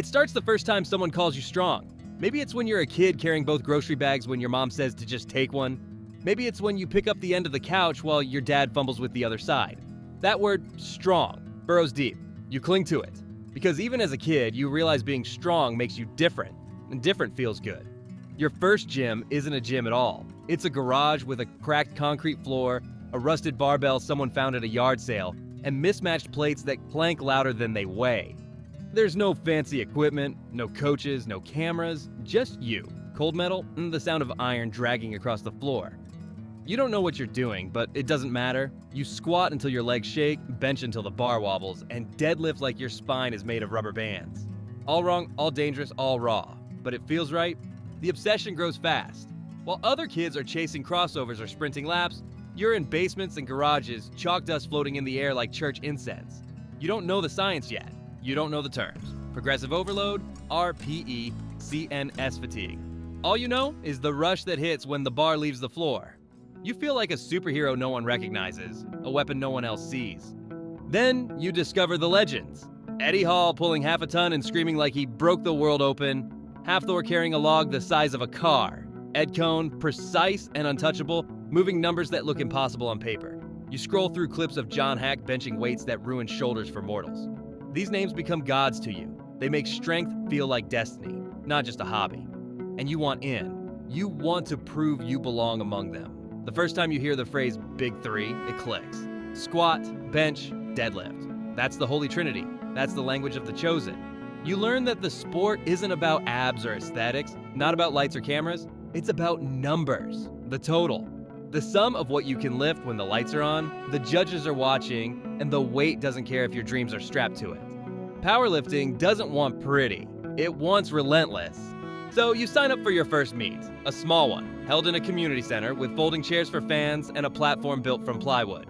It starts the first time someone calls you strong. Maybe it's when you're a kid carrying both grocery bags when your mom says to just take one. Maybe it's when you pick up the end of the couch while your dad fumbles with the other side. That word, strong, burrows deep. You cling to it. Because even as a kid, you realize being strong makes you different, and different feels good. Your first gym isn't a gym at all. It's a garage with a cracked concrete floor, a rusted barbell someone found at a yard sale, and mismatched plates that clank louder than they weigh. There's no fancy equipment, no coaches, no cameras, just you, cold metal, and the sound of iron dragging across the floor. You don't know what you're doing, but it doesn't matter. You squat until your legs shake, bench until the bar wobbles, and deadlift like your spine is made of rubber bands. All wrong, all dangerous, all raw. But it feels right. The obsession grows fast. While other kids are chasing crossovers or sprinting laps, you're in basements and garages, chalk dust floating in the air like church incense. You don't know the science yet. You don't know the terms. Progressive overload, RPE, CNS fatigue. All you know is the rush that hits when the bar leaves the floor. You feel like a superhero no one recognizes, a weapon no one else sees. Then you discover the legends. Eddie Hall pulling half a ton and screaming like he broke the world open. Half-Thor carrying a log the size of a car. Ed Cohn, precise and untouchable, moving numbers that look impossible on paper. You scroll through clips of John Hack benching weights that ruin shoulders for mortals. These names become gods to you. They make strength feel like destiny, not just a hobby. And you want in. You want to prove you belong among them. The first time you hear the phrase Big Three, it clicks. Squat, bench, deadlift. That's the Holy Trinity. That's the language of the chosen. You learn that the sport isn't about abs or aesthetics, not about lights or cameras. It's about numbers, the total. The sum of what you can lift when the lights are on, the judges are watching, and the weight doesn't care if your dreams are strapped to it. Powerlifting doesn't want pretty, it wants relentless. So you sign up for your first meet, a small one, held in a community center with folding chairs for fans and a platform built from plywood.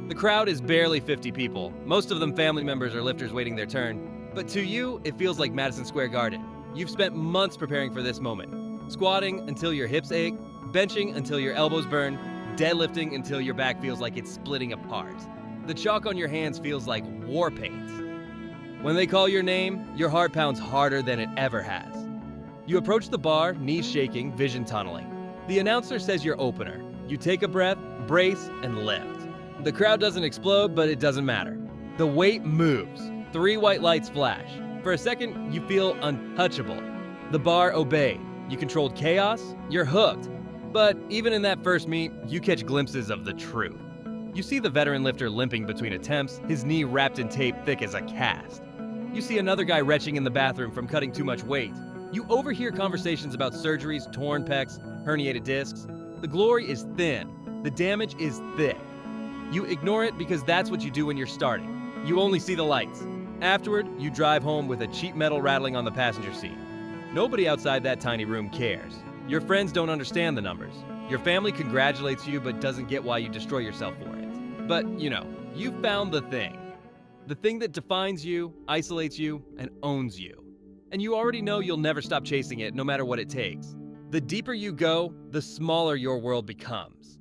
The crowd is barely 50 people, most of them family members or lifters waiting their turn. But to you, it feels like Madison Square Garden. You've spent months preparing for this moment. Squatting until your hips ache, benching until your elbows burn, deadlifting until your back feels like it's splitting apart. The chalk on your hands feels like war paint. When they call your name, your heart pounds harder than it ever has. You approach the bar, knees shaking, vision tunneling. The announcer says your opener. You take a breath, brace, and lift. The crowd doesn't explode, but it doesn't matter. The weight moves. 3 white lights flash. For a second, you feel untouchable. The bar obeyed. You controlled chaos. You're hooked. But even in that first meet, you catch glimpses of the truth. You see the veteran lifter limping between attempts, his knee wrapped in tape thick as a cast. You see another guy retching in the bathroom from cutting too much weight. You overhear conversations about surgeries, torn pecs, herniated discs. The glory is thin. The damage is thick. You ignore it because that's what you do when you're starting. You only see the lights. Afterward, you drive home with a cheap metal rattling on the passenger seat. Nobody outside that tiny room cares. Your friends don't understand the numbers. Your family congratulates you but doesn't get why you destroy yourself for it. But, you found the thing. The thing that defines you, isolates you, and owns you. And you already know you'll never stop chasing it no matter what it takes. The deeper you go, the smaller your world becomes.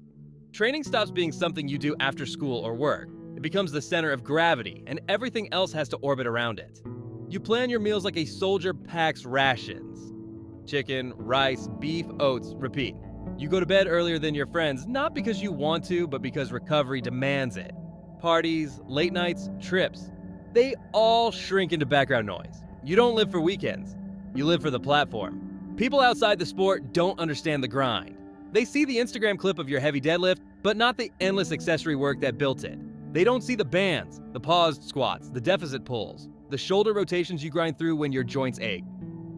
Training stops being something you do after school or work. It becomes the center of gravity, and everything else has to orbit around it. You plan your meals like a soldier packs rations. Chicken, rice, beef, oats, repeat. You go to bed earlier than your friends, not because you want to, but because recovery demands it. Parties, late nights, trips. They all shrink into background noise. You don't live for weekends. You live for the platform. People outside the sport don't understand the grind. They see the Instagram clip of your heavy deadlift, but not the endless accessory work that built it. They don't see the bands, the paused squats, the deficit pulls, the shoulder rotations you grind through when your joints ache.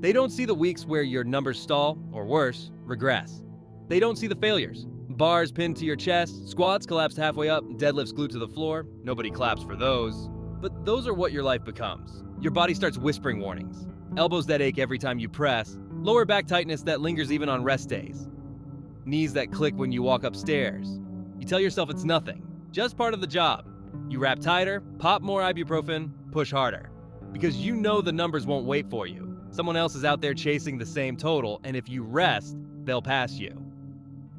They don't see the weeks where your numbers stall, or worse, regress. They don't see the failures. Bars pinned to your chest, squats collapsed halfway up, deadlifts glued to the floor. Nobody claps for those. But those are what your life becomes. Your body starts whispering warnings. Elbows that ache every time you press, lower back tightness that lingers even on rest days. Knees that click when you walk upstairs. You tell yourself it's nothing, just part of the job. You wrap tighter, pop more ibuprofen, push harder. Because you know the numbers won't wait for you. Someone else is out there chasing the same total, and if you rest, they'll pass you.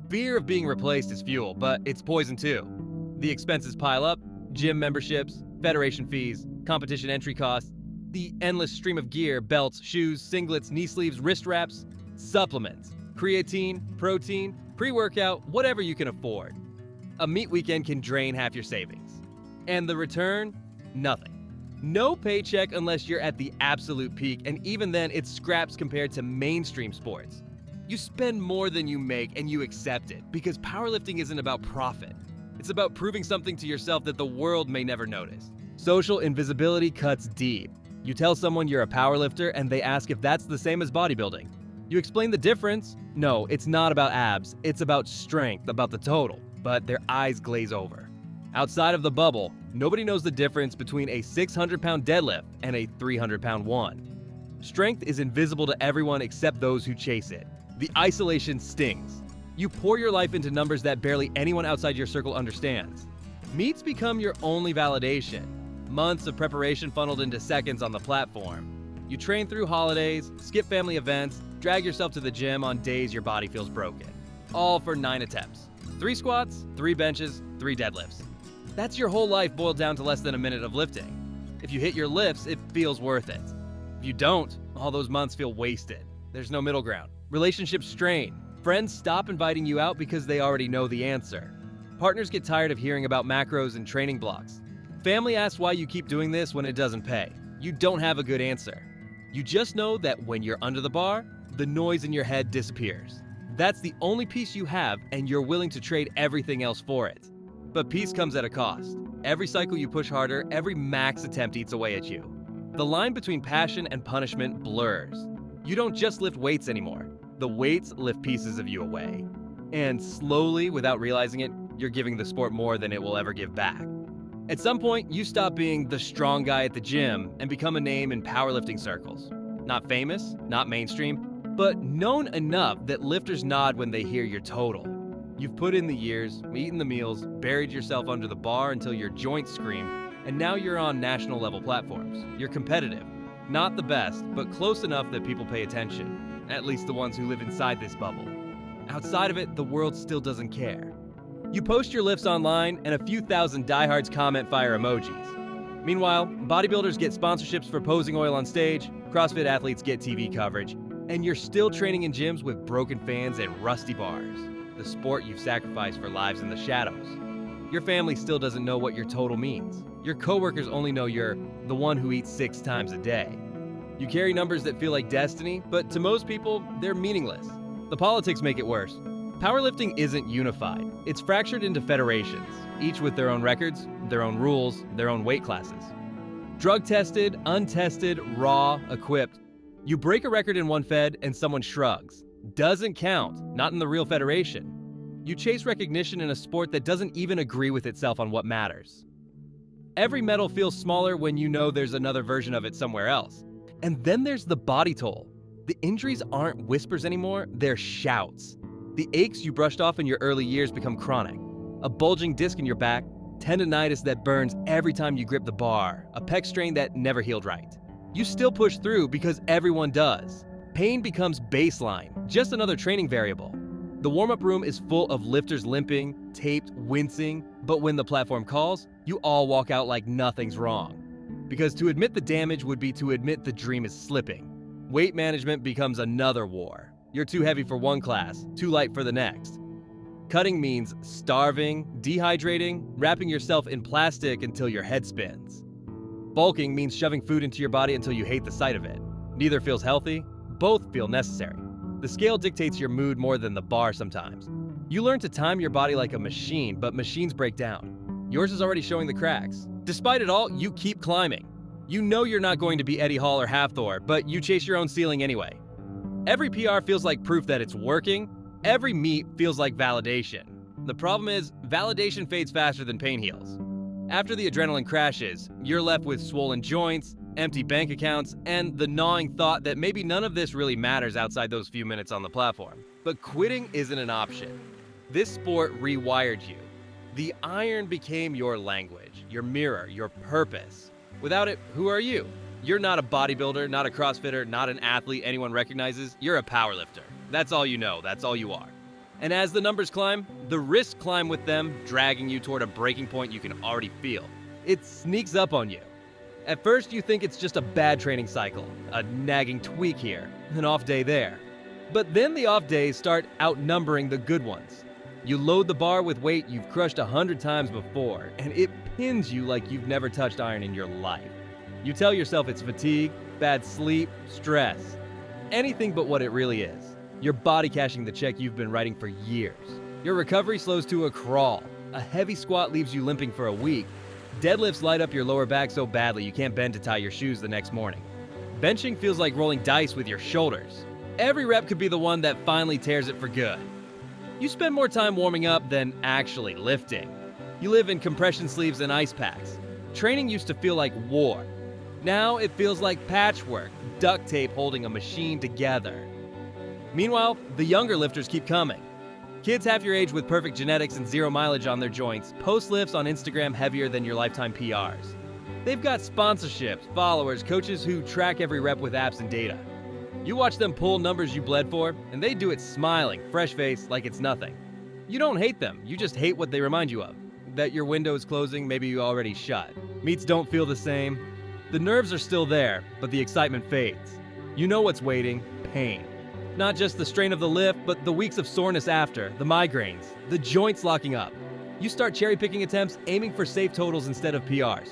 Fear of being replaced is fuel, but it's poison too. The expenses pile up, gym memberships, federation fees, competition entry costs. the endless stream of gear, belts, shoes, singlets, knee sleeves, wrist wraps, supplements, creatine, protein, pre-workout, whatever you can afford. A meet weekend can drain half your savings. And the return? Nothing. No paycheck unless you're at the absolute peak, and even then it's scraps compared to mainstream sports. You spend more than you make and you accept it, because powerlifting isn't about profit. It's about proving something to yourself that the world may never notice. Social invisibility cuts deep. You tell someone you're a powerlifter and they ask if that's the same as bodybuilding. You explain the difference. No, it's not about abs. It's about strength, about the total. But their eyes glaze over. Outside of the bubble, nobody knows the difference between a 600-pound deadlift and a 300-pound one. Strength is invisible to everyone except those who chase it. The isolation stings. You pour your life into numbers that barely anyone outside your circle understands. Meets become your only validation. Months of preparation funneled into seconds on the platform. You train through holidays, skip family events, drag yourself to the gym on days your body feels broken. All for 9 attempts. 3 squats, 3 benches, 3 deadlifts. That's your whole life boiled down to less than a minute of lifting. If you hit your lifts, it feels worth it. If you don't, all those months feel wasted. There's no middle ground. Relationships strain. Friends stop inviting you out because they already know the answer. Partners get tired of hearing about macros and training blocks. Family asks why you keep doing this when it doesn't pay. You don't have a good answer. You just know that when you're under the bar, the noise in your head disappears. That's the only peace you have, and you're willing to trade everything else for it. But peace comes at a cost. Every cycle you push harder, every max attempt eats away at you. The line between passion and punishment blurs. You don't just lift weights anymore. The weights lift pieces of you away. And slowly, without realizing it, you're giving the sport more than it will ever give back. At some point, you stop being the strong guy at the gym and become a name in powerlifting circles. Not famous, not mainstream, but known enough that lifters nod when they hear your total. You've put in the years, eaten the meals, buried yourself under the bar until your joints scream, and now you're on national level platforms. You're competitive. Not the best, but close enough that people pay attention. At least the ones who live inside this bubble. Outside of it, the world still doesn't care. You post your lifts online, and a few thousand diehards comment fire emojis. Meanwhile, bodybuilders get sponsorships for posing oil on stage, CrossFit athletes get TV coverage, and you're still training in gyms with broken fans and rusty bars. The sport you've sacrificed for lives in the shadows. Your family still doesn't know what your total means. Your coworkers only know you're the one who eats 6 times a day. You carry numbers that feel like destiny, but to most people, they're meaningless. The politics make it worse. Powerlifting isn't unified. It's fractured into federations, each with their own records, their own rules, their own weight classes. Drug tested, untested, raw, equipped. You break a record in one fed and someone shrugs. Doesn't count, not in the real federation. You chase recognition in a sport that doesn't even agree with itself on what matters. Every medal feels smaller when you know there's another version of it somewhere else. And then there's the body toll. The injuries aren't whispers anymore, they're shouts. The aches you brushed off in your early years become chronic. A bulging disc in your back, tendonitis that burns every time you grip the bar, a pec strain that never healed right. You still push through because everyone does. Pain becomes baseline, just another training variable. The warm-up room is full of lifters limping, taped, wincing, but when the platform calls, you all walk out like nothing's wrong. Because to admit the damage would be to admit the dream is slipping. Weight management becomes another war. You're too heavy for one class, too light for the next. Cutting means starving, dehydrating, wrapping yourself in plastic until your head spins. Bulking means shoving food into your body until you hate the sight of it. Neither feels healthy. Both feel necessary. The scale dictates your mood more than the bar sometimes. You learn to time your body like a machine, but machines break down. Yours is already showing the cracks. Despite it all, you keep climbing. You know you're not going to be Eddie Hall or Hafthor, but you chase your own ceiling anyway. Every PR feels like proof that it's working. Every meet feels like validation. The problem is, validation fades faster than pain heals. After the adrenaline crashes, you're left with swollen joints, empty bank accounts, and the gnawing thought that maybe none of this really matters outside those few minutes on the platform. But quitting isn't an option. This sport rewired you. The iron became your language, your mirror, your purpose. Without it, who are you? You're not a bodybuilder, not a CrossFitter, not an athlete anyone recognizes. You're a powerlifter. That's all you know, that's all you are. And as the numbers climb, the risks climb with them, dragging you toward a breaking point you can already feel. It sneaks up on you. At first, you think it's just a bad training cycle, a nagging tweak here, an off day there. But then the off days start outnumbering the good ones. You load the bar with weight you've crushed 100 times before, and it pins you like you've never touched iron in your life. You tell yourself it's fatigue, bad sleep, stress. Anything but what it really is. You're body cashing the check you've been writing for years. Your recovery slows to a crawl. A heavy squat leaves you limping for a week. Deadlifts light up your lower back so badly you can't bend to tie your shoes the next morning. Benching feels like rolling dice with your shoulders. Every rep could be the one that finally tears it for good. You spend more time warming up than actually lifting. You live in compression sleeves and ice packs. Training used to feel like war. Now it feels like patchwork, duct tape holding a machine together. Meanwhile, the younger lifters keep coming. Kids half your age with perfect genetics and zero mileage on their joints post lifts on Instagram heavier than your lifetime PRs. They've got sponsorships, followers, coaches who track every rep with apps and data. You watch them pull numbers you bled for, and they do it smiling, fresh-faced, like it's nothing. You don't hate them, you just hate what they remind you of. That your window is closing, maybe you already shut. Meets don't feel the same. The nerves are still there, but the excitement fades. You know what's waiting: pain. Not just the strain of the lift, but the weeks of soreness after, the migraines, the joints locking up. You start cherry-picking attempts, aiming for safe totals instead of PRs.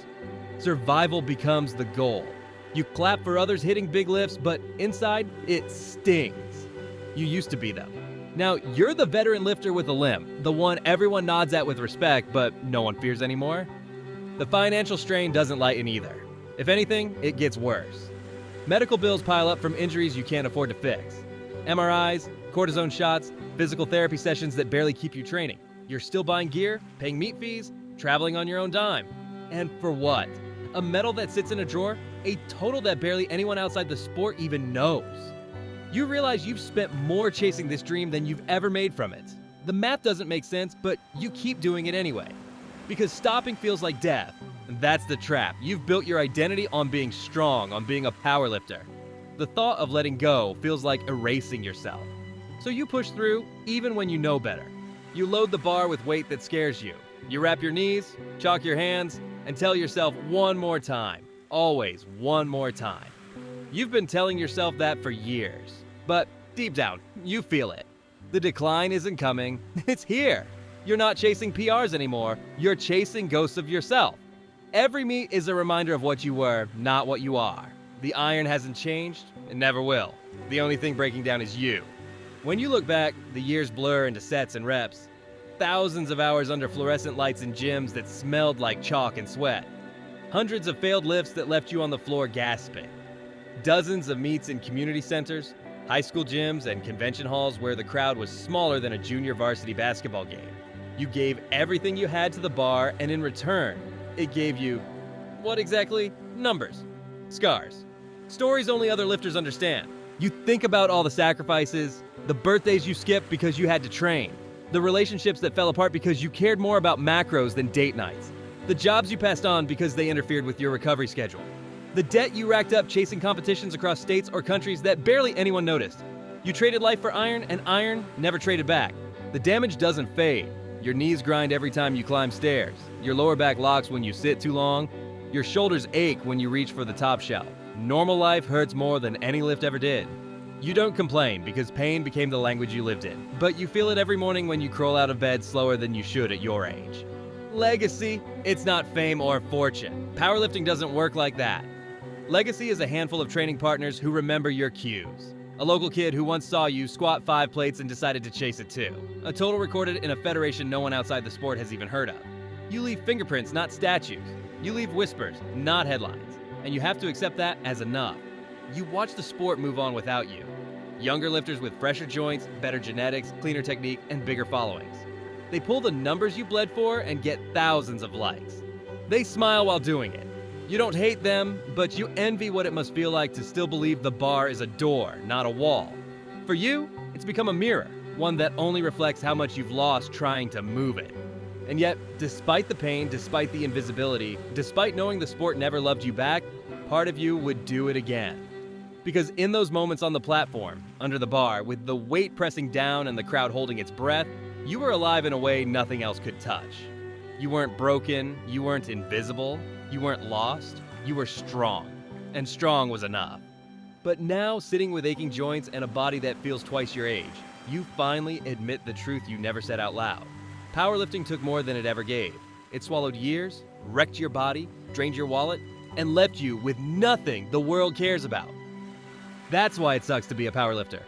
Survival becomes the goal. You clap for others hitting big lifts, but inside, it stings. You used to be them. Now, you're the veteran lifter with a limb, the one everyone nods at with respect, but no one fears anymore. The financial strain doesn't lighten either. If anything, it gets worse. Medical bills pile up from injuries you can't afford to fix. MRIs, cortisone shots, physical therapy sessions that barely keep you training. You're still buying gear, paying meat fees, traveling on your own dime. And for what? A medal that sits in a drawer? A total that barely anyone outside the sport even knows. You realize you've spent more chasing this dream than you've ever made from it. The math doesn't make sense, but you keep doing it anyway. Because stopping feels like death. And that's the trap. You've built your identity on being strong, on being a powerlifter. The thought of letting go feels like erasing yourself. So you push through even when you know better. You load the bar with weight that scares you. You wrap your knees, chalk your hands, and tell yourself one more time. Always one more time. You've been telling yourself that for years. But deep down, you feel it. The decline isn't coming. It's here. You're not chasing PRs anymore. You're chasing ghosts of yourself. Every meet is a reminder of what you were, not what you are. The iron hasn't changed. It never will. The only thing breaking down is you. When you look back, the years blur into sets and reps. Thousands of hours under fluorescent lights in gyms that smelled like chalk and sweat. Hundreds of failed lifts that left you on the floor gasping. Dozens of meets in community centers, high school gyms, and convention halls where the crowd was smaller than a junior varsity basketball game. You gave everything you had to the bar, and in return, it gave you, what exactly? Numbers. Scars. Stories only other lifters understand. You think about all the sacrifices, the birthdays you skipped because you had to train, the relationships that fell apart because you cared more about macros than date nights, the jobs you passed on because they interfered with your recovery schedule, the debt you racked up chasing competitions across states or countries that barely anyone noticed. You traded life for iron, and iron never traded back. The damage doesn't fade. Your knees grind every time you climb stairs. Your lower back locks when you sit too long. Your shoulders ache when you reach for the top shelf. Normal life hurts more than any lift ever did. You don't complain because pain became the language you lived in, but you feel it every morning when you crawl out of bed slower than you should at your age. Legacy? It's not fame or fortune. Powerlifting doesn't work like that. Legacy is a handful of training partners who remember your cues. A local kid who once saw you squat 5 plates and decided to chase it too. A total recorded in a federation no one outside the sport has even heard of. You leave fingerprints, not statues. You leave whispers, not headlines. And you have to accept that as enough. You watch the sport move on without you. Younger lifters with fresher joints, better genetics, cleaner technique, and bigger followings. They pull the numbers you bled for and get thousands of likes. They smile while doing it. You don't hate them, but you envy what it must feel like to still believe the bar is a door, not a wall. For you, it's become a mirror, one that only reflects how much you've lost trying to move it. And yet, despite the pain, despite the invisibility, despite knowing the sport never loved you back, part of you would do it again. Because in those moments on the platform, under the bar, with the weight pressing down and the crowd holding its breath, you were alive in a way nothing else could touch. You weren't broken, you weren't invisible, you weren't lost. you were strong, and strong was enough. But now, sitting with aching joints and a body that feels twice your age, you finally admit the truth you never said out loud. Powerlifting took more than it ever gave. It swallowed years, wrecked your body, drained your wallet, and left you with nothing the world cares about. That's why it sucks to be a powerlifter.